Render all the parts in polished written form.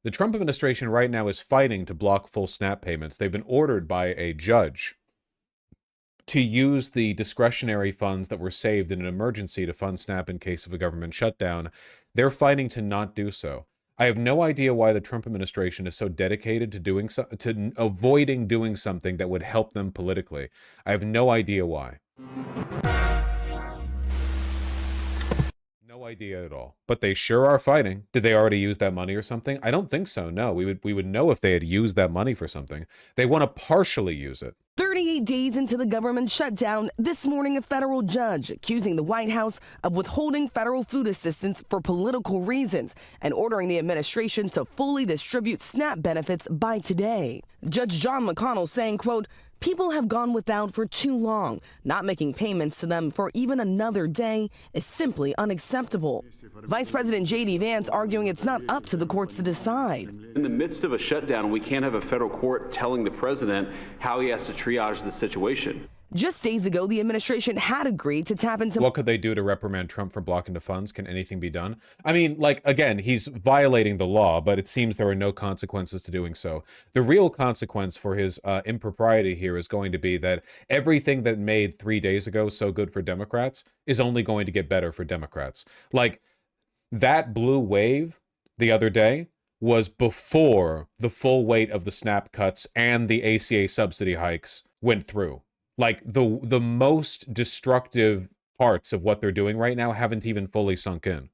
The Trump administration right now is fighting to block full SNAP payments. They've been ordered by a judge to use the discretionary funds that were saved in an emergency to fund SNAP in case of a government shutdown. They're fighting to not do so. I have no idea why the Trump administration is so dedicated to avoiding doing something that would help them politically. I have no idea why. No idea at all. But they sure are fighting. Did they already use that money or something? I don't think so, no. We would know if they had used that money for something. They want to partially use it. 38 days into the government shutdown, this morning a federal judge accusing the White House of withholding federal food assistance for political reasons and ordering the administration to fully distribute SNAP benefits by today. Judge John McConnell saying, quote, "People have gone without for too long. Not making payments to them for even another day is simply unacceptable." Vice President J.D. Vance arguing it's not up to the courts to decide. In the midst of a shutdown, we can't have a federal court telling the president how he has to triage the situation. Just days ago, the administration had agreed to tap into... What could they do to reprimand Trump for blocking the funds? Can anything be done? I mean, like, again, he's violating the law, but it seems there are no consequences to doing so. The real consequence for his impropriety here is going to be that everything that made 3 days ago so good for Democrats is only going to get better for Democrats. Like, that blue wave the other day was before the full weight of the SNAP cuts and the ACA subsidy hikes went through. Like, the most destructive parts of what they're doing right now haven't even fully sunk in.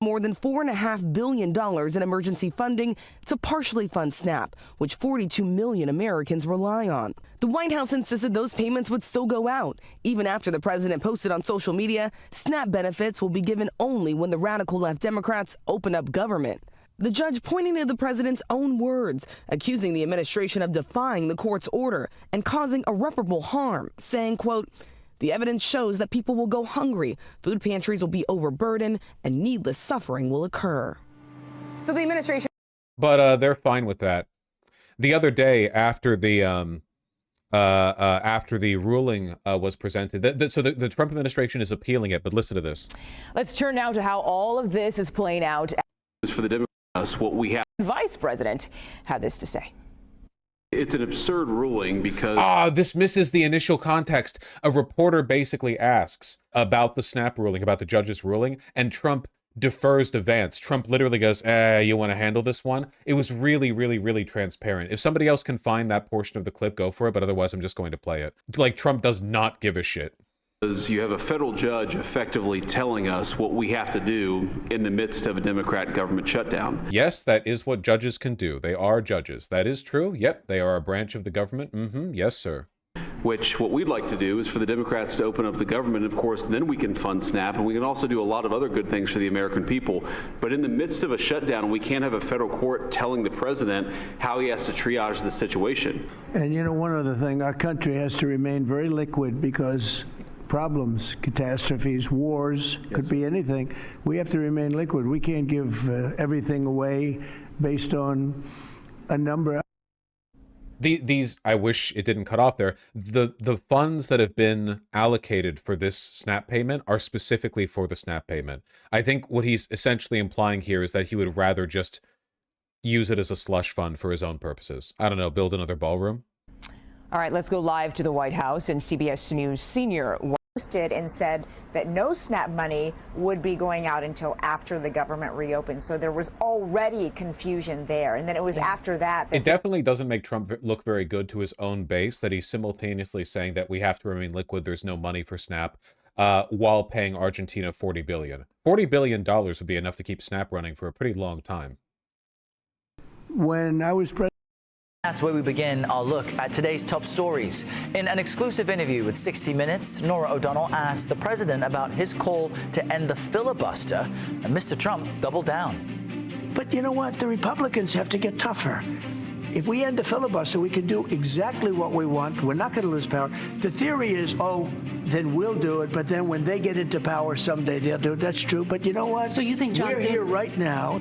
More than $4.5 billion in emergency funding to partially fund SNAP, which 42 million Americans rely on. The White House insisted those payments would still go out. Even after the president posted on social media, SNAP benefits will be given only when the radical left Democrats open up government. The judge pointing to the president's own words, accusing the administration of defying the court's order and causing irreparable harm, saying, quote, "The evidence shows that people will go hungry, food pantries will be overburdened, and needless suffering will occur." So the administration... But they're fine with that. The other day, after the ruling was presented, so the Trump administration is appealing it, but listen to this. Let's turn now to how all of this is playing out. For the Democrats, what we have. Vice President had this to say. It's an absurd ruling because... this misses the initial context. A reporter basically asks about the SNAP ruling, about the judge's ruling, and Trump defers to Vance. Trump literally goes, you want to handle this one? It was really, really, really transparent. If somebody else can find that portion of the clip, go for it, but otherwise I'm just going to play it. Like, Trump does not give a shit. You have a federal judge effectively telling us what we have to do in the midst of a Democrat government shutdown. Yes, that is what judges can do. They are judges. That is true. Yep, they are a branch of the government. Yes, sir. Which what we'd like to do is for the Democrats to open up the government. Of course, then we can fund SNAP, and we can also do a lot of other good things for the American people. But in the midst of a shutdown, we can't have a federal court telling the president how he has to triage the situation. And you know, one other thing, our country has to remain very liquid because problems, catastrophes, wars, could be anything. We have to remain liquid. We can't give everything away based on a number. These, I wish it didn't cut off there. The funds that have been allocated for this SNAP payment are specifically for the SNAP payment. I think what he's essentially implying here is that he would rather just use it as a slush fund for his own purposes. I don't know, build another ballroom. All right, let's go live to the White House, and CBS News senior posted and said that no SNAP money would be going out until after the government reopened. So there was already confusion there. And then it was after that. It definitely doesn't make Trump look very good to his own base that he's simultaneously saying that we have to remain liquid, there's no money for SNAP, while paying Argentina $40 billion. $40 billion would be enough to keep SNAP running for a pretty long time. When I was president, that's where we begin our look at today's top stories. In an exclusive interview with 60 Minutes, Norah O'Donnell asked the president about his call to end the filibuster, and Mr. Trump doubled down. But you know what? The Republicans have to get tougher. If we end the filibuster, we can do exactly what we want. We're not going to lose power. The theory is, then we'll do it. But then when they get into power someday, they'll do it. That's true. But you know what? So you think John... We're here right now.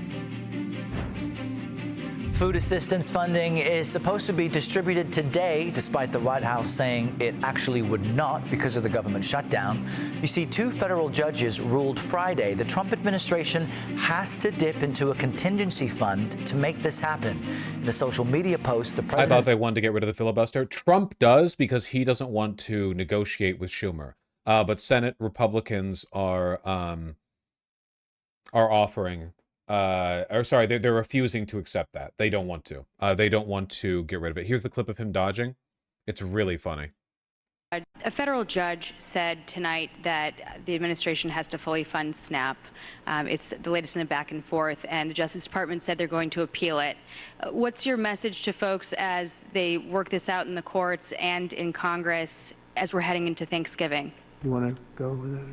Food assistance funding is supposed to be distributed today, despite the White House saying it actually would not because of the government shutdown. You see, 2 federal judges ruled Friday the Trump administration has to dip into a contingency fund to make this happen. In a social media post, the president... I thought they wanted to get rid of the filibuster. Trump does because he doesn't want to negotiate with Schumer. But Senate Republicans are offering... they're refusing to accept that. They don't want to. They don't want to get rid of it. Here's the clip of him dodging. It's really funny. A federal judge said tonight that the administration has to fully fund SNAP. It's the latest in the back and forth, and the Justice Department said they're going to appeal it. What's your message to folks as they work this out in the courts and in Congress as we're heading into Thanksgiving? You want to go with it?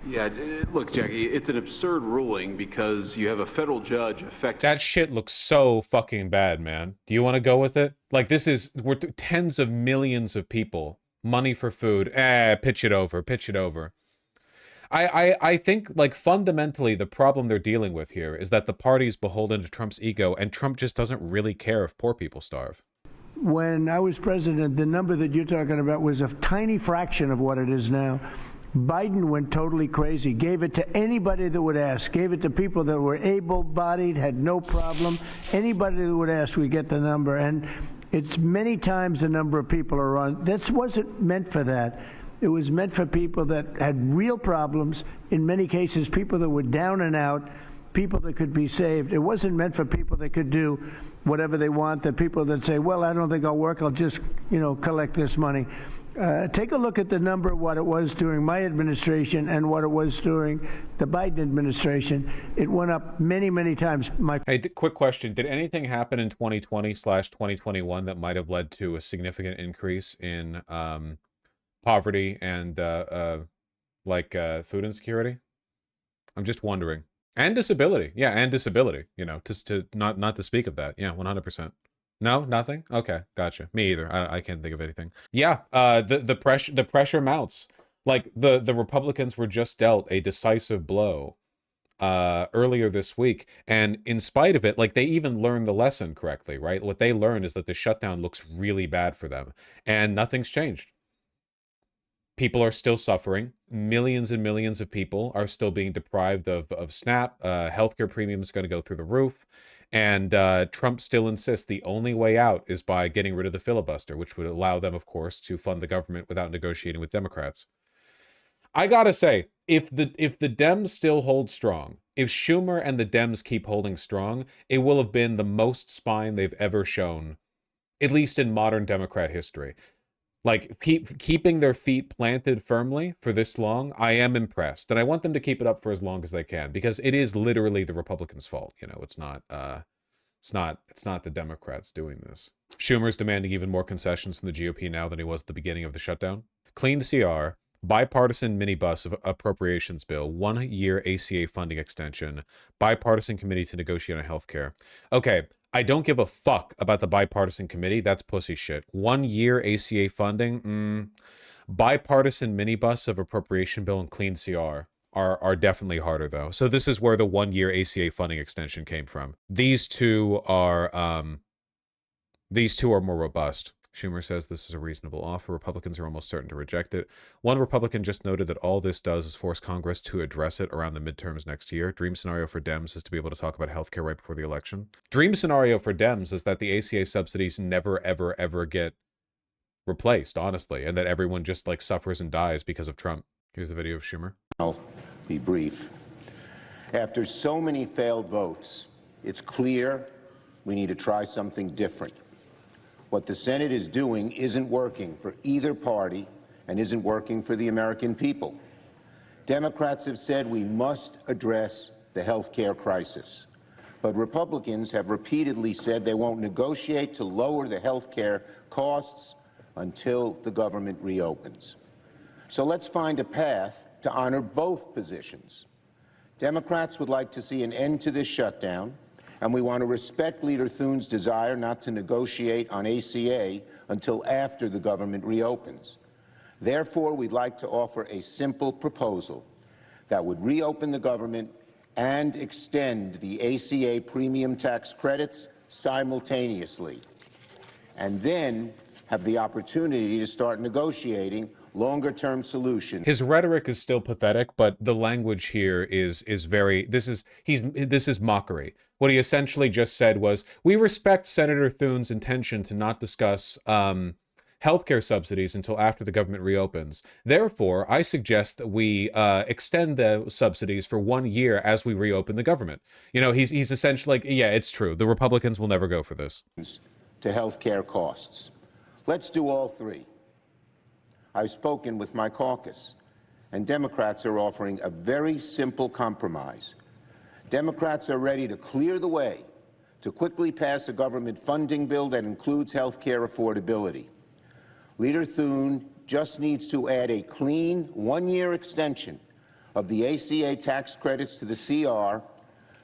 Yeah, look, Jackie, it's an absurd ruling because you have a federal judge That shit looks so fucking bad, man. Do you want to go with it? Like, we're tens of millions of people. Money for food. Pitch it over. I think, like, fundamentally, the problem they're dealing with here is that the party's beholden to Trump's ego, and Trump just doesn't really care if poor people starve. When I was president, the number that you're talking about was a tiny fraction of what it is now. Biden went totally crazy, gave it to anybody that would ask, gave it to people that were able-bodied, had no problem. Anybody that would ask, we get the number. And it's many times the number of people are on. This wasn't meant for that. It was meant for people that had real problems, in many cases, people that were down and out, people that could be saved. It wasn't meant for people that could do whatever they want, the people that say, well, I don't think I'll work, I'll just, collect this money. Take a look at the number of what it was during my administration and what it was during the Biden administration. It went up many, many times. Hey, quick question. Did anything happen in 2020/2021 that might have led to a significant increase in poverty and food insecurity? I'm just wondering. And disability. Yeah, and disability, to not to speak of that. Yeah, 100%. No, nothing? Okay, gotcha. Me either. I can't think of anything. Yeah, the pressure mounts. Like, the Republicans were just dealt a decisive blow earlier this week, and in spite of it, like, they even learned the lesson correctly, right? What they learned is that the shutdown looks really bad for them, and nothing's changed. People are still suffering. Millions and millions of people are still being deprived of SNAP. Healthcare premiums are going to go through the roof. And Trump still insists the only way out is by getting rid of the filibuster, which would allow them, of course, to fund the government without negotiating with Democrats. I gotta say, if the Dems still hold strong, if Schumer and the Dems keep holding strong, it will have been the most spine they've ever shown, at least in modern Democrat history. Like, keeping their feet planted firmly for this long, I am impressed. And I want them to keep it up for as long as they can, because it is literally the Republicans' fault. It's not the Democrats doing this. Schumer's demanding even more concessions from the GOP now than he was at the beginning of the shutdown. Clean CR, bipartisan minibus of appropriations bill, 1-year ACA funding extension, bipartisan committee to negotiate on healthcare. Okay, I don't give a fuck about the bipartisan committee. That's pussy shit. 1-year ACA funding, bipartisan minibus of appropriation bill and clean CR are definitely harder, though. So this is where the 1-year ACA funding extension came from. These two are more robust. Schumer says this is a reasonable offer. Republicans are almost certain to reject it. One Republican just noted that all this does is force Congress to address it around the midterms next year. Dream scenario for Dems is to be able to talk about healthcare right before the election. Dream scenario for Dems is that the ACA subsidies never, ever, ever get replaced, honestly, and that everyone just, like, suffers and dies because of Trump. Here's the video of Schumer. I'll be brief. After so many failed votes, it's clear we need to try something different. What the Senate is doing isn't working for either party and isn't working for the American people. Democrats have said we must address the health care crisis, but Republicans have repeatedly said they won't negotiate to lower the health care costs until the government reopens. So let's find a path to honor both positions. Democrats would like to see an end to this shutdown, and we want to respect Leader Thune's desire not to negotiate on ACA until after the government reopens. Therefore, we'd like to offer a simple proposal that would reopen the government and extend the ACA premium tax credits simultaneously, and then have the opportunity to start negotiating longer-term solutions. His rhetoric is still pathetic, but the language here is very, this is mockery. What he essentially just said was, we respect Senator Thune's intention to not discuss healthcare subsidies until after the government reopens. Therefore, I suggest that we extend the subsidies for 1 year as we reopen the government. You know, he's essentially like, yeah, it's true. The Republicans will never go for this. To healthcare costs. Let's do all three. I've spoken with my caucus, and Democrats are offering a very simple compromise. Democrats are ready to clear the way to quickly pass a government funding bill that includes health care affordability. Leader Thune just needs to add a clean 1-year extension of the ACA tax credits to the CR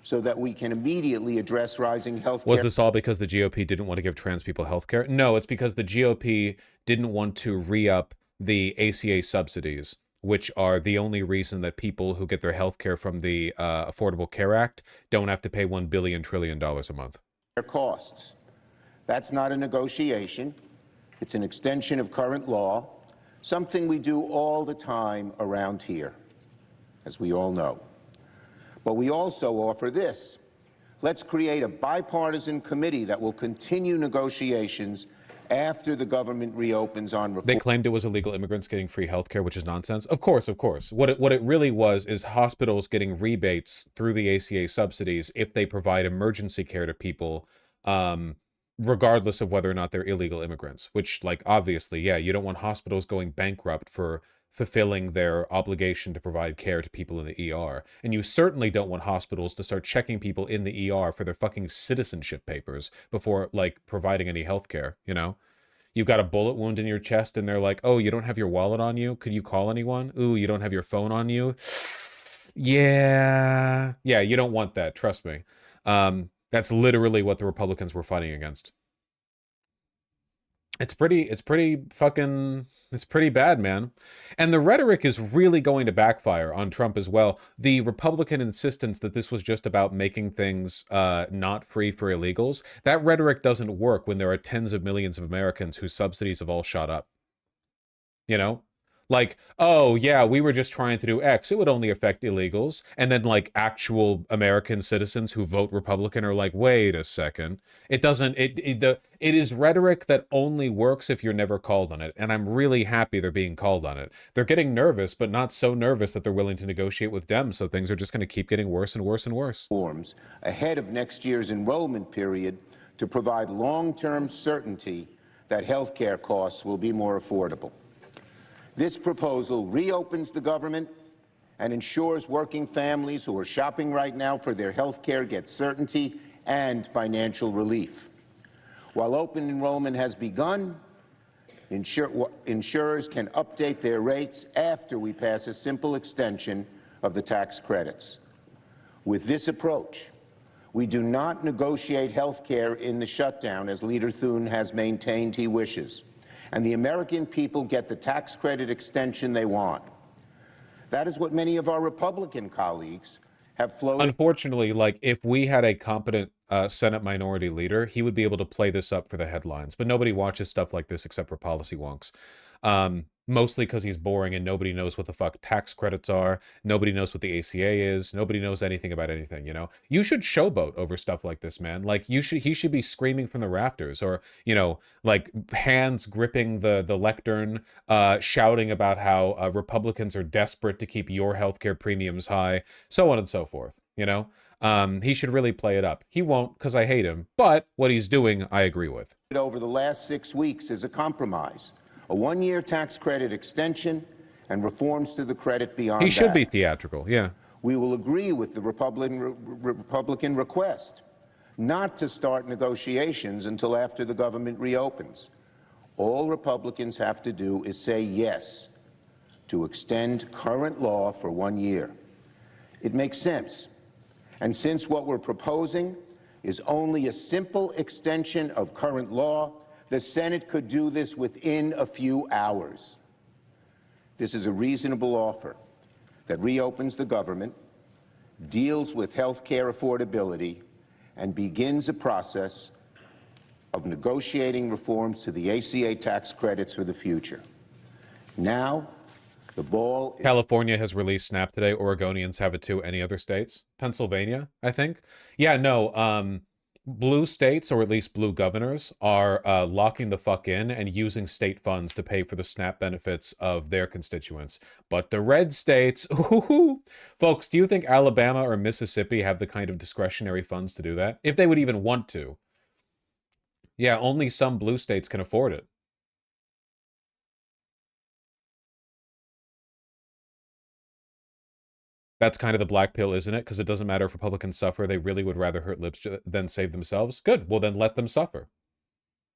so that we can immediately address rising health care. Was this all because the GOP didn't want to give trans people health care? No, it's because the GOP didn't want to re-up the ACA subsidies, which are the only reason that people who get their health care from the Affordable Care Act don't have to pay $1 trillion a month. Costs. That's not a negotiation. It's an extension of current law, something we do all the time around here, as we all know. But we also offer this. Let's create a bipartisan committee that will continue negotiations after the government reopens on reform. They claimed it was illegal immigrants getting free health care, which is nonsense. Of course, of course. What it really was is hospitals getting rebates through the ACA subsidies if they provide emergency care to people, regardless of whether or not they're illegal immigrants, which, like, obviously, yeah, you don't want hospitals going bankrupt for fulfilling their obligation to provide care to people in the ER. And you certainly don't want hospitals to start checking people in the ER for their fucking citizenship papers before, like, providing any health care, you know? You've got a bullet wound in your chest and they're like, oh, you don't have your wallet on you? Could you call anyone? Ooh, you don't have your phone on you? Yeah, you don't want that, trust me. That's literally what the Republicans were fighting against. It's pretty bad, man. And the rhetoric is really going to backfire on Trump as well. The Republican insistence that this was just about making things not free for illegals, that rhetoric doesn't work when there are tens of millions of Americans whose subsidies have all shot up. You know? Like, oh, yeah, we were just trying to do X. It would only affect illegals. And then, like, actual American citizens who vote Republican are like, wait a second. It doesn't, it is rhetoric that only works if you're never called on it. And I'm really happy they're being called on it. They're getting nervous, but not so nervous that they're willing to negotiate with Dems. So things are just going to keep getting worse and worse and worse. Forms ahead of next year's enrollment period to provide long-term certainty that health care costs will be more affordable. This proposal reopens the government and ensures working families who are shopping right now for their health care get certainty and financial relief. While open enrollment has begun, insurers can update their rates after we pass a simple extension of the tax credits. With this approach, we do not negotiate health care in the shutdown, as Leader Thune has maintained he wishes. And the American people get the tax credit extension they want. That is what many of our Republican colleagues have floated. Unfortunately, like, if we had a competent Senate minority leader, he would be able to play this up for the headlines. But nobody watches stuff like this except for policy wonks. Mostly because he's boring and nobody knows what the fuck tax credits are. Nobody knows what the ACA is. Nobody knows anything about anything, you know? You should showboat over stuff like this, man. Like, he should be screaming from the rafters, or, you know, like, hands gripping the lectern, shouting about how Republicans are desperate to keep your healthcare premiums high, so on and so forth, you know? He should really play it up. He won't, because I hate him, but what he's doing, I agree with. Over the last 6 weeks is a compromise. A 1-year tax credit extension and reforms to the credit beyond that. He should be theatrical, yeah. We will agree with the Republican request not to start negotiations until after the government reopens. All Republicans have to do is say yes to extend current law for 1 year. It makes sense. And since what we're proposing is only a simple extension of current law, the Senate could do this within a few hours. This is a reasonable offer that reopens the government, deals with health care affordability, and begins a process of negotiating reforms to the ACA tax credits for the future. Now, the ball... California has released SNAP today. Oregonians have it too. Any other states? Pennsylvania, I think. Yeah, no, blue states, or at least blue governors, are locking the fuck in and using state funds to pay for the SNAP benefits of their constituents. But the red states, ooh, folks, do you think Alabama or Mississippi have the kind of discretionary funds to do that? If they would even want to. Yeah, only some blue states can afford it. That's kind of the black pill, isn't it? Because it doesn't matter if Republicans suffer. They really would rather hurt libs than save themselves. Good. Well, then let them suffer.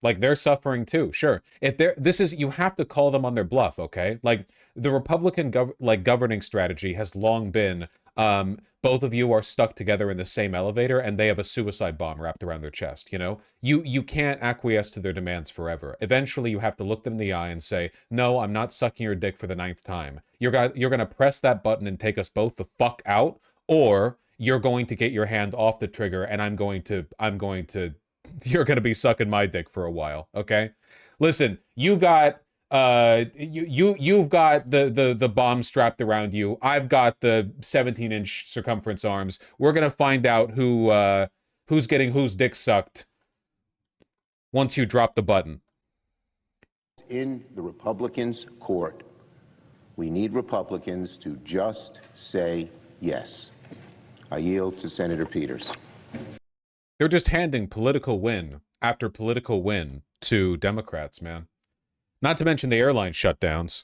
Like, they're suffering too. Sure. If they're, this is, you have to call them on their bluff, okay? Like, the Republican governing strategy has long been, both of you are stuck together in the same elevator and they have a suicide bomb wrapped around their chest, you know? You can't acquiesce to their demands forever. Eventually, you have to look them in the eye and say, no, I'm not sucking your dick for the 9th time. You're gonna press that button and take us both the fuck out, or you're going to get your hand off the trigger and you're gonna be sucking my dick for a while, okay? Listen, you got you've got the bomb strapped around you. I've got the 17-inch circumference arms. We're gonna find out who's getting whose dick sucked once you drop the button. In the Republicans' court, we need Republicans to just say yes. I yield to Senator Peters. They're just handing political win after political win to Democrats, man. Not to mention the airline shutdowns.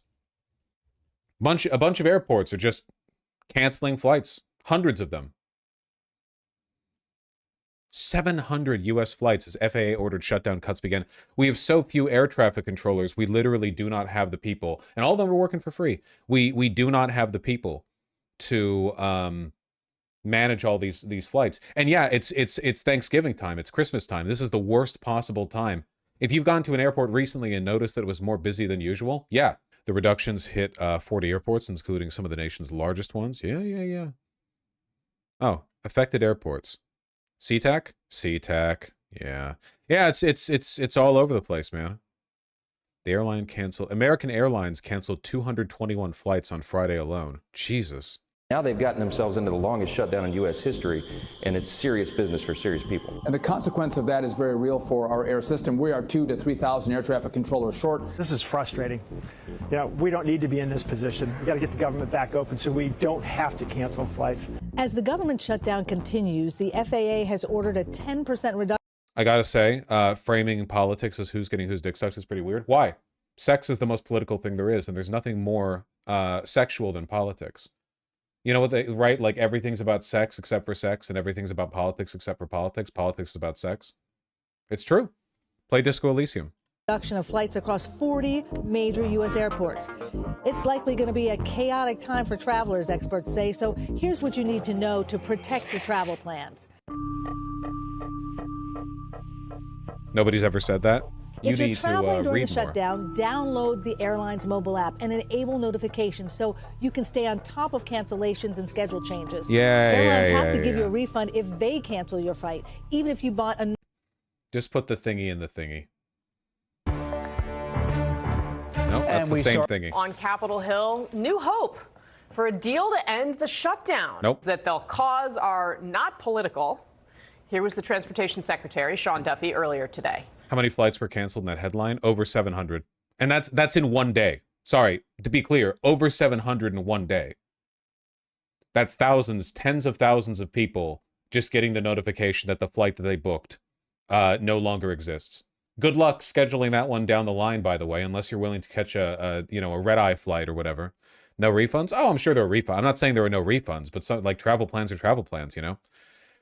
A bunch of airports are just canceling flights. Hundreds of them. 700 U.S. flights as FAA ordered shutdown cuts begin. We have so few air traffic controllers, we literally do not have the people. And all of them are working for free. We do not have the people to manage all these flights. And yeah, it's Thanksgiving time. It's Christmas time. This is the worst possible time. If you've gone to an airport recently and noticed that it was more busy than usual, yeah. The reductions hit 40 airports, including some of the nation's largest ones. Yeah. Oh, affected airports. SeaTac? SeaTac. Yeah. Yeah, it's all over the place, man. The airline canceled. American Airlines canceled 221 flights on Friday alone. Jesus. Now they've gotten themselves into the longest shutdown in U.S. history, and it's serious business for serious people. And the consequence of that is very real for our air system. We are 2,000 to 3,000 air traffic controllers short. This is frustrating. You know, we don't need to be in this position. We got to get the government back open so we don't have to cancel flights. As the government shutdown continues, the FAA has ordered a 10% reduction. I gotta say, framing politics as who's getting whose dick sucked is pretty weird. Why? Sex is the most political thing there is, and there's nothing more sexual than politics. You know what they, right? Like, everything's about sex except for sex, and everything's about politics except for politics. Politics is about sex. It's true. Play Disco Elysium. Reduction of flights across 40 major U.S. airports. It's likely going to be a chaotic time for travelers, experts say. So here's what you need to know to protect your travel plans. Nobody's ever said that. If you're traveling during the more. shutdown, download the airline's mobile app and enable notifications so you can stay on top of cancellations and schedule changes. Airlines have to give you a refund if they cancel your flight, even if you bought a... Just put the thingy in the thingy. Nope, that's the same thingy. On Capitol Hill, new hope for a deal to end the shutdown. Nope. That they'll cause are not political. Here was the Transportation Secretary, Sean Duffy, earlier today. How many flights were canceled in that headline? Over 700. And that's in one day. Sorry, to be clear, over 700 in one day. That's thousands, tens of thousands of people just getting the notification that the flight that they booked no longer exists. Good luck scheduling that one down the line, by the way, unless you're willing to catch a red-eye flight or whatever. No refunds? Oh, I'm sure there are refunds. I'm not saying there are no refunds, but some, like, travel plans are travel plans, you know?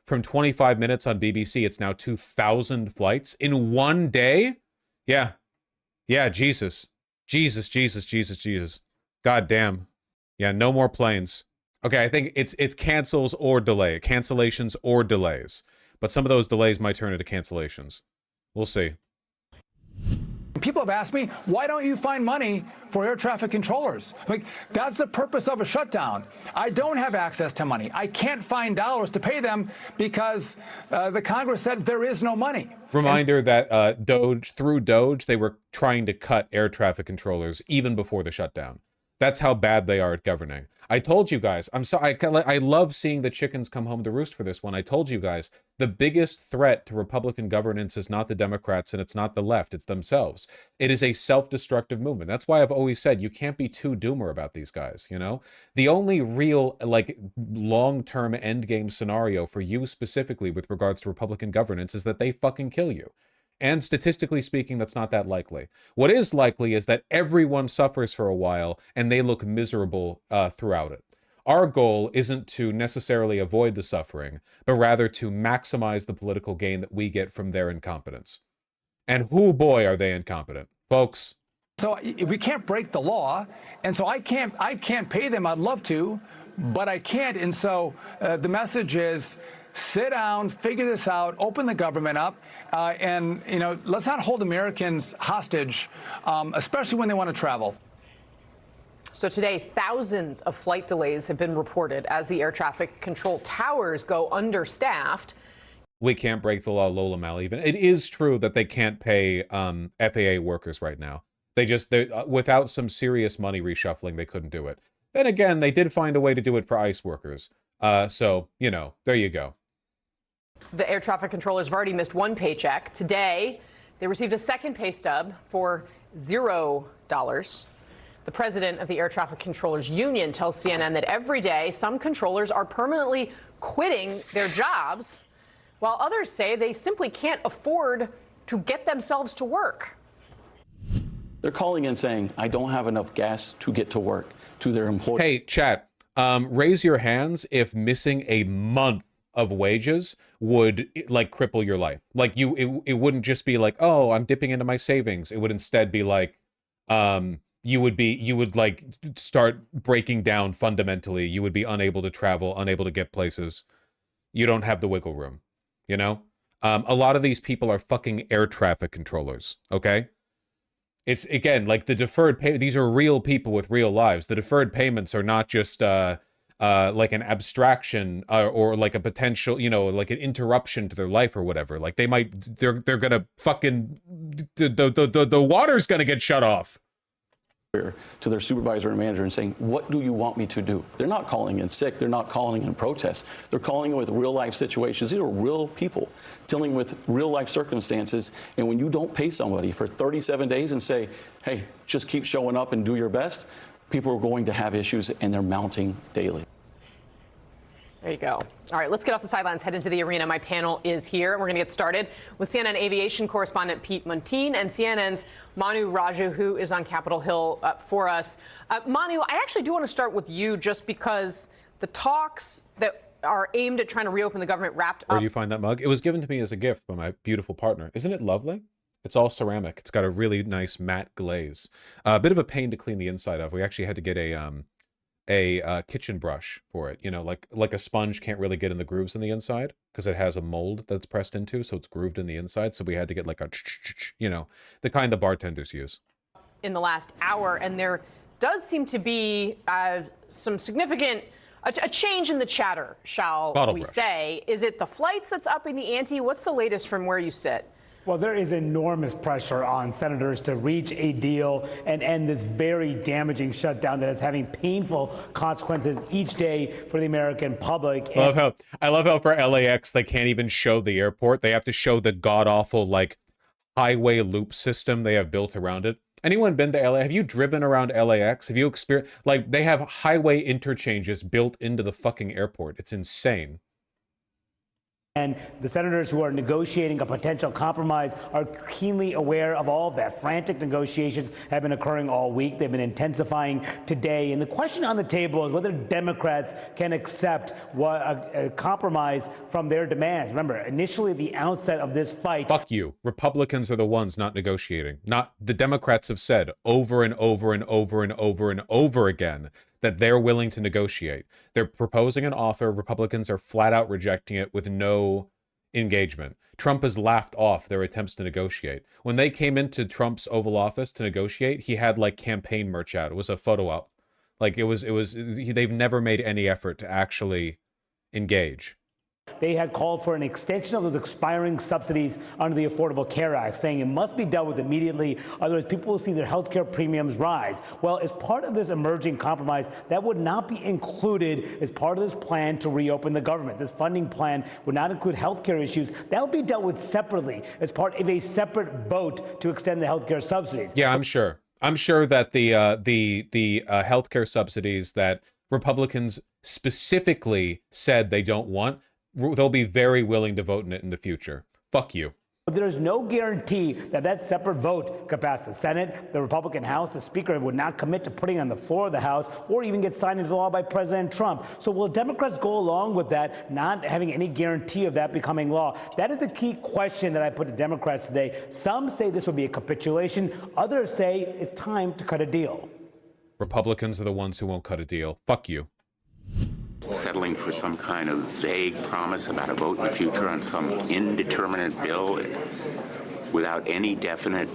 From 25 minutes on BBC, it's now 2,000 flights in one day? Yeah. Yeah, Jesus. Jesus. God damn. Yeah, no more planes. Okay, I think it's cancels or delay. Cancellations or delays. But some of those delays might turn into cancellations. We'll see. People have asked me, why don't you find money for air traffic controllers? Like, that's the purpose of a shutdown. I don't have access to money. I can't find dollars to pay them because the Congress said there is no money. Reminder that through Doge, they were trying to cut air traffic controllers even before the shutdown. That's how bad they are at governing. I told you guys, I'm sorry, I love seeing the chickens come home to roost for this one. I told you guys, the biggest threat to Republican governance is not the Democrats and it's not the left, it's themselves. It is a self-destructive movement. That's why I've always said you can't be too doomer about these guys, you know? The only real, like, long-term endgame scenario for you specifically with regards to Republican governance is that they fucking kill you. And statistically speaking, that's not that likely. What is likely is that everyone suffers for a while and they look miserable throughout it. Our goal isn't to necessarily avoid the suffering, but rather to maximize the political gain that we get from their incompetence. And whoo boy, are they incompetent. Folks. So we can't break the law, and so I can't pay them. I'd love to, but I can't. And so the message is, sit down, figure this out, open the government up, and, you know, let's not hold Americans hostage, especially when they want to travel. So today, thousands of flight delays have been reported as the air traffic control towers go understaffed. We can't break the law, Lola Mal even. It is true that they can't pay FAA workers right now. They without some serious money reshuffling, they couldn't do it. Then again, they did find a way to do it for ICE workers. So, you know, there you go. The air traffic controllers have already missed one paycheck. Today, they received a second pay stub for $0. The president of the Air Traffic Controllers Union tells CNN that every day some controllers are permanently quitting their jobs, while others say they simply can't afford to get themselves to work. They're calling in saying, I don't have enough gas to get to work, to their employees. Hey, chat, raise your hands if missing a month of wages would, like, cripple your life. Like, it wouldn't just be like, oh, I'm dipping into my savings. It would instead be like, you would like start breaking down fundamentally. You would be unable to travel, unable to get places. You don't have the wiggle room, you know? A lot of these people are fucking air traffic controllers, okay? It's, again, like the deferred pay. These are real people with real lives. The deferred payments are not just like an abstraction or like a potential, you know, like an interruption to their life or whatever. Like they're gonna fucking the water's gonna get shut off. To their supervisor and manager and saying, what do you want me to do? They're not calling in sick. They're not calling in protest. They're calling in with real life situations. These are real people dealing with real life circumstances. And when you don't pay somebody for 37 days and say, hey, just keep showing up and do your best, people are going to have issues, and they're mounting daily. There you go. All right, let's get off the sidelines, head into the arena. My panel is here, and we're going to get started with CNN aviation correspondent Pete Muntean and CNN's Manu Raju, who is on Capitol Hill for us. Manu, I actually do want to start with you just because the talks that are aimed at trying to reopen the government wrapped up. Where do you find that mug? It was given to me as a gift by my beautiful partner. Isn't it lovely? It's all ceramic. It's got a really nice matte glaze. A bit of a pain to clean the inside of. We actually had to get a kitchen brush for it. You know, like a sponge can't really get in the grooves in the inside because it has a mold that's pressed into, so it's grooved in the inside. So we had to get like a, you know, the kind the bartenders use. In the last hour, and there does seem to be some significant a change in the chatter, shall we say. Is it the flights that's upping the ante? What's the latest from where you sit? Well, there is enormous pressure on senators to reach a deal and end this very damaging shutdown that is having painful consequences each day for the American public. I love how for LAX they can't even show the airport. They have to show the god-awful like highway loop system they have built around it. Anyone been to LA? Have you driven around LAX? Have you experienced, like, they have highway interchanges built into the fucking airport. It's insane. And the senators who are negotiating a potential compromise are keenly aware of all of that. Frantic negotiations have been occurring all week. They've been intensifying today. And the question on the table is whether Democrats can accept a compromise from their demands. Remember, initially at the outset of this fight. Fuck you. Republicans are the ones not negotiating. Not the Democrats have said over and over and over and over and over again that they're willing to negotiate. They're proposing an offer. Republicans are flat out rejecting it with no engagement. Trump has laughed off their attempts to negotiate. When they came into Trump's Oval Office to negotiate, he had like campaign merch out. It was a photo op. Like they've never made any effort to actually engage. They had called for an extension of those expiring subsidies under the Affordable Care Act, saying it must be dealt with immediately, otherwise people will see their health care premiums rise. Well, as part of this emerging compromise, that would not be included as part of this plan to reopen the government. This funding plan would not include health care issues. That will be dealt with separately as part of a separate vote to extend the health care subsidies. Yeah, I'm sure. I'm sure that the healthcare subsidies that Republicans specifically said they don't want, they'll be very willing to vote in it in the future. Fuck you. But there's no guarantee that that separate vote could pass the Senate, the Republican House. The Speaker would not commit to putting it on the floor of the House or even get signed into law by President Trump. So will Democrats go along with that, not having any guarantee of that becoming law? That is a key question that I put to Democrats today. Some say this will be a capitulation. Others say it's time to cut a deal. Republicans are the ones who won't cut a deal. Fuck you. Settling for some kind of vague promise about a vote in the future on some indeterminate bill without any definite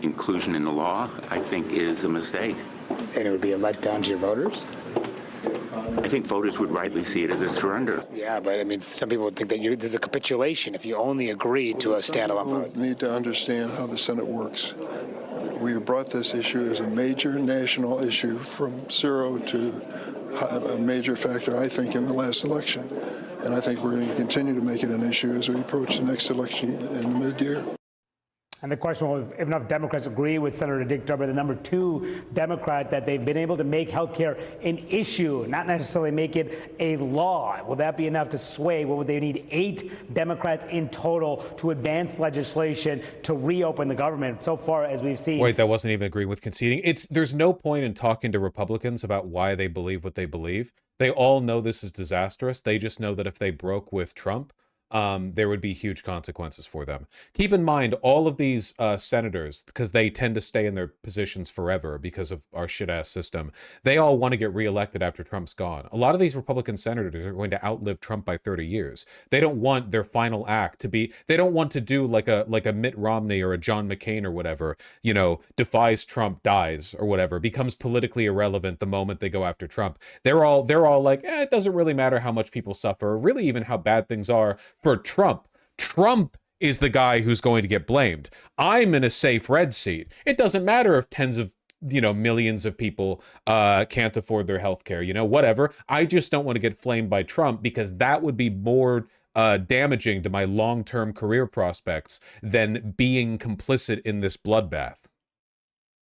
inclusion in the law, I think is a mistake. And it would be a letdown to your voters? I think voters would rightly see it as a surrender. Yeah, but I mean, some people would think that this is a capitulation if you only agree to a standalone vote. We need to understand how the Senate works. We have brought this issue as a major national issue from zero to a major factor, I think, in the last election. And I think we're going to continue to make it an issue as we approach the next election in mid-year. And the question was, if enough Democrats agree with Senator Dick Durbin, the number 2 Democrat, that they've been able to make health care an issue, not necessarily make it a law. Will that be enough to sway? What would they need? 8 Democrats in total to advance legislation to reopen the government. So far, as we've seen. Wait, that wasn't even agreeing with conceding. There's no point in talking to Republicans about why they believe what they believe. They all know this is disastrous. They just know that if they broke with Trump, there would be huge consequences for them. Keep in mind, all of these senators, because they tend to stay in their positions forever because of our shit-ass system, they all want to get reelected after Trump's gone. A lot of these Republican senators are going to outlive Trump by 30 years. They don't want their final act to be, they don't want to do like a Mitt Romney or a John McCain or whatever, you know, defies Trump, dies or whatever, becomes politically irrelevant the moment they go after Trump. They're all like, it doesn't really matter how much people suffer, or really even how bad things are for Trump. Trump is the guy who's going to get blamed. I'm in a safe red seat. It doesn't matter if tens of, millions of people can't afford their health care, whatever. I just don't want to get flamed by Trump, because that would be more damaging to my long-term career prospects than being complicit in this bloodbath.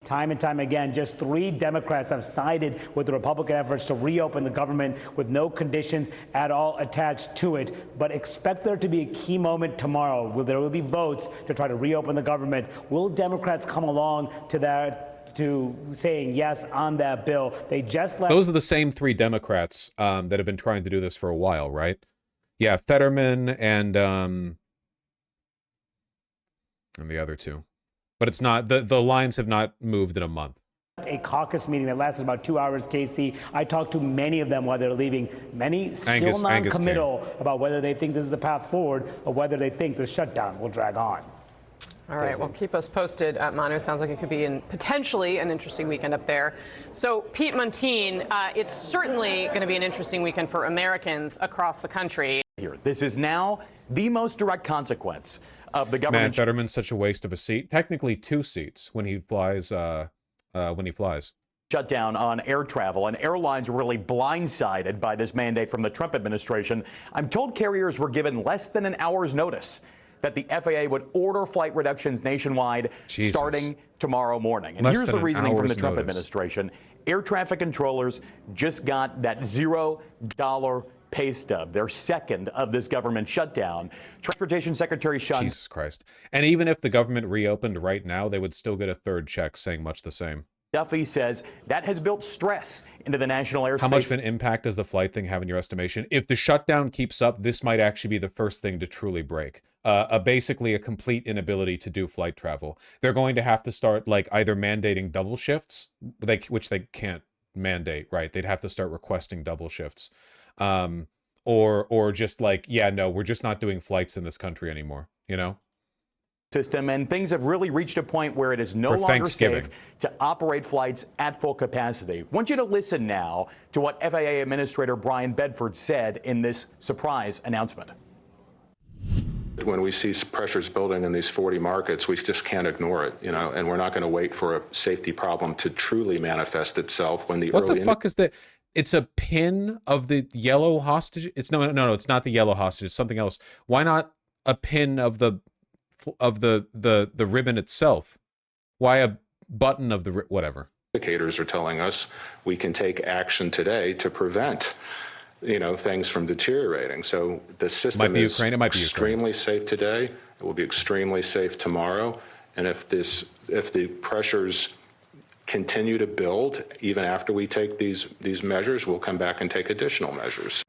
Time and time again, just 3 Democrats have sided with the Republican efforts to reopen the government with no conditions at all attached to it. But expect there to be a key moment tomorrow where there will be votes to try to reopen the government. Will Democrats come along to that, to saying yes on that bill? They just left. Those are the same 3 Democrats that have been trying to do this for a while, right? Yeah, Fetterman and the other 2. But it's not, the lines have not moved in a month. A caucus meeting that lasted about 2 hours, Casey. I talked to many of them while they're leaving. Many still non-committal about whether they think this is the path forward or whether they think the shutdown will drag on. All right, well, keep us posted, Manu. Sounds like it could be potentially an interesting weekend up there. So, Pete Muntean, it's certainly going to be an interesting weekend for Americans across the country. This is now the most direct consequence of the government. Man, Fetterman's such a waste of a seat. Technically 2 seats when he flies. Shutdown on air travel, and airlines were really blindsided by this mandate from the Trump administration. I'm told carriers were given less than an hour's notice that the FAA would order flight reductions nationwide starting tomorrow morning. And here's the reasoning from the Trump administration. Air traffic controllers just got that $0 pay stub, their second of this government shutdown. Transportation Secretary Sean. Jesus Christ. And even if the government reopened right now, they would still get a 3rd check saying much the same. Duffy says that has built stress into the national airspace. How much of an impact does the flight thing have in your estimation? If the shutdown keeps up, this might actually be the first thing to truly break. Basically a complete inability to do flight travel. They're going to have to start either mandating double shifts, which they can't mandate, right? They'd have to start requesting double shifts. or just like, yeah, no, we're just not doing flights in this country anymore, you know? System, and things have really reached a point where it is no For longer safe to operate flights at full capacity. I want you to listen now to what FAA Administrator Brian Bedford said in this surprise announcement. When we see pressures building in these 40 markets, we just can't ignore it, you know, and we're not going to wait for a safety problem to truly manifest itself when the What the fuck is that? It's a pin of the yellow hostage. It's no, it's not the yellow hostage. It's something else. Why not a pin of the ribbon itself? Why a button of the whatever? Indicators are telling us we can take action today to prevent, you know, things from deteriorating. So the system is extremely safe today. It will be extremely safe tomorrow. And if the pressures continue to build even after we take these measures, we'll come back and take additional measures.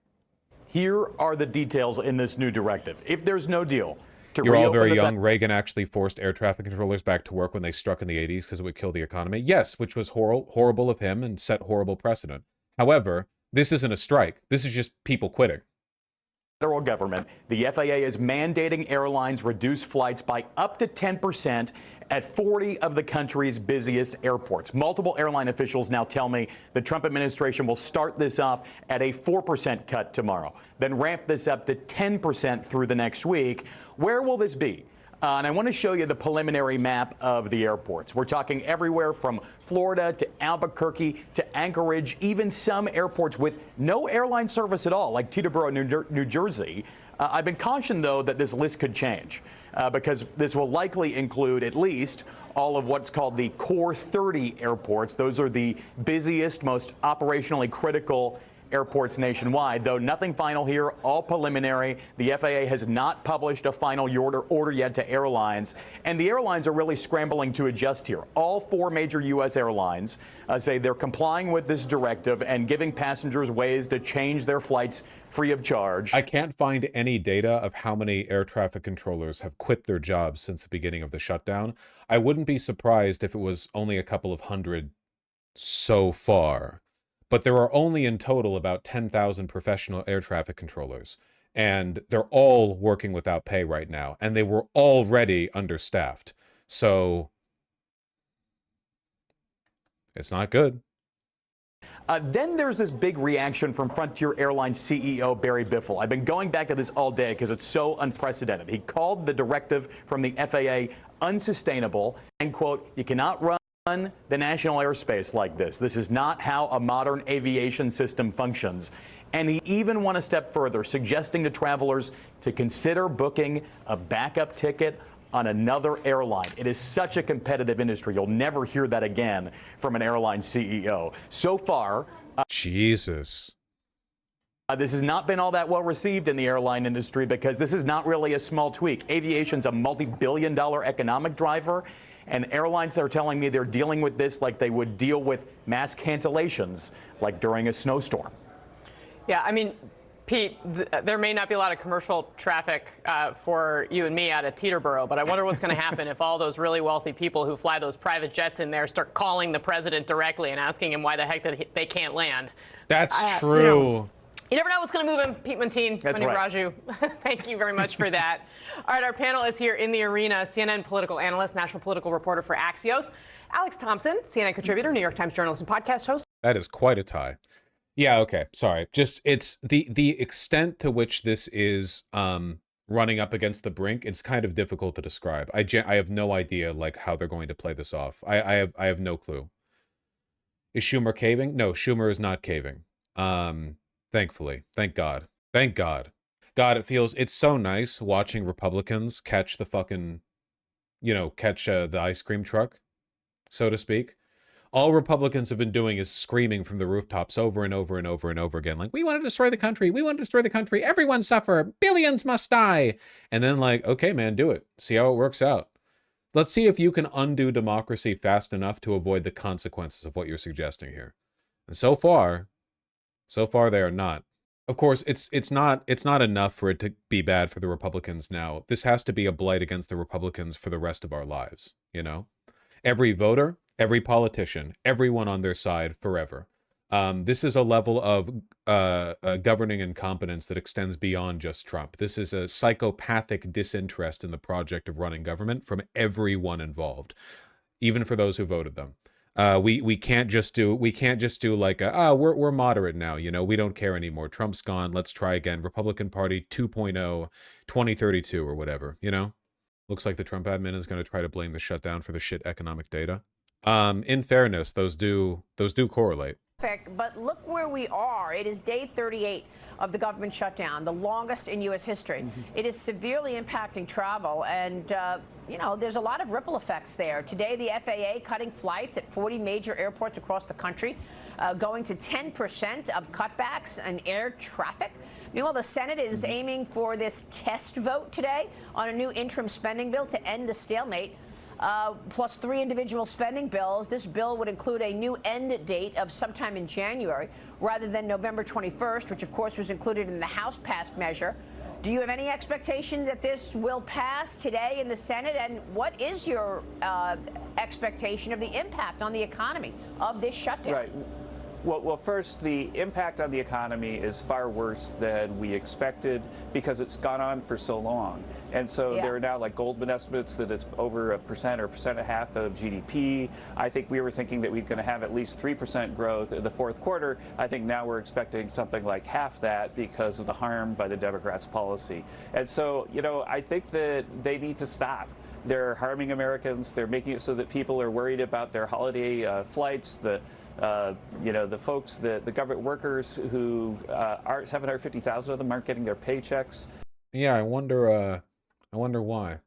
Here are the details in this new directive. If there's no deal to You're all very reopen young. Reagan actually forced air traffic controllers back to work when they struck in the 80s because it would kill the economy. Yes, which was horrible of him and set horrible precedent. However, this isn't a strike. This is just people quitting. Federal government, the FAA is mandating airlines reduce flights by up to 10% at 40 of the country's busiest airports. Multiple airline officials now tell me the Trump administration will start this off at a 4% cut tomorrow, then ramp this up to 10% through the next week. Where will this be? And I want to show you the preliminary map of the airports. We're talking everywhere from Florida to Albuquerque to Anchorage, even some airports with no airline service at all, like Teterboro, New Jersey. I've been cautioned, though, that this list could change because this will likely include at least all of what's called the Core 30 airports. Those are the busiest, most operationally critical airports nationwide, though nothing final here, all preliminary. The FAA has not published a final order yet to airlines, and the airlines are really scrambling to adjust here. All 4 major U.S. airlines say they're complying with this directive and giving passengers ways to change their flights free of charge. I can't find any data of how many air traffic controllers have quit their jobs since the beginning of the shutdown. I wouldn't be surprised if it was only a couple of hundred so far. But there are only in total about 10,000 professional air traffic controllers, and they're all working without pay right now, and they were already understaffed. So it's not good. Then there's this big reaction from Frontier Airlines CEO Barry Biffle. I've been going back to this all day because it's so unprecedented. He called the directive from the FAA unsustainable and, quote, "You cannot run the national airspace like this. This is not how a modern aviation system functions." And he even went a step further, suggesting to travelers to consider booking a backup ticket on another airline. It is such a competitive industry. You'll never hear that again from an airline CEO. So far, Jesus. This has not been all that well received in the airline industry because this is not really a small tweak. Aviation's a multi-billion-dollar economic driver. And airlines are telling me they're dealing with this like they would deal with mass cancellations, like during a snowstorm. Yeah, I mean, Pete, there may not be a lot of commercial traffic for you and me out at Teterboro, but I wonder what's going to happen if all those really wealthy people who fly those private jets in there start calling the president directly and asking him why the heck they can't land. That's true. You never know what's going to move him. Pete Montine, That's Tony right. Raju, thank you very much for that. All right, our panel is here in the arena. CNN political analyst, national political reporter for Axios, Alex Thompson, CNN contributor, New York Times journalist and podcast host. That is quite a tie. Yeah, okay, sorry. Just, it's the extent to which this is running up against the brink, it's kind of difficult to describe. I have no idea, like, how they're going to play this off. I have no clue. Is Schumer caving? No, Schumer is not caving. Thankfully. Thank God. Thank God. God, it's so nice watching Republicans catch the fucking, catch the ice cream truck, so to speak. All Republicans have been doing is screaming from the rooftops over and over and over and over again, like, we want to destroy the country. We want to destroy the country. Everyone suffer. Billions must die. And then, like, okay, man, do it. See how it works out. Let's see if you can undo democracy fast enough to avoid the consequences of what you're suggesting here. And so far they are not. Of course, it's not enough for it to be bad for the Republicans now. This has to be a blight against the Republicans for the rest of our lives, Every voter, every politician, everyone on their side forever. This is a level of governing incompetence that extends beyond just Trump. This is a psychopathic disinterest in the project of running government from everyone involved, even for those who voted them. We can't just do like we're moderate now, you know, we don't care anymore. Trump's gone. Let's try again. Republican Party 2.0, 2032 or whatever, you know? Looks like the Trump admin is going to try to blame the shutdown for the shit economic data. In fairness, those do correlate. But look where we are. It is day 38 of the government shutdown, the longest in U.S. history. It is severely impacting travel, and, you know, there's a lot of ripple effects there. Today, the FAA cutting flights at 40 major airports across the country, going to 10% of cutbacks in air traffic. Meanwhile, the Senate is aiming for this test vote today on a new interim spending bill to end the stalemate. Plus 3 individual spending bills. This bill would include a new end date of sometime in January rather than November 21st, which of course was included in the House passed measure. Do you have any expectation that this will pass today in the Senate? And what is your expectation of the impact on the economy of this shutdown? Right. Well, first, the impact on the economy is far worse than we expected because it's gone on for so long. And so there are now like Goldman estimates that it's over 1% or 1.5% of GDP. I think we were thinking that we're going to have at least 3% growth in the fourth quarter. I think now we're expecting something like half that because of the harm by the Democrats' policy. And so, you know, I think that they need to stop. They're harming Americans. They're making it so that people are worried about their holiday flights. You know, the folks, the government workers who are 750,000 of them aren't getting their paychecks. Yeah, I wonder why.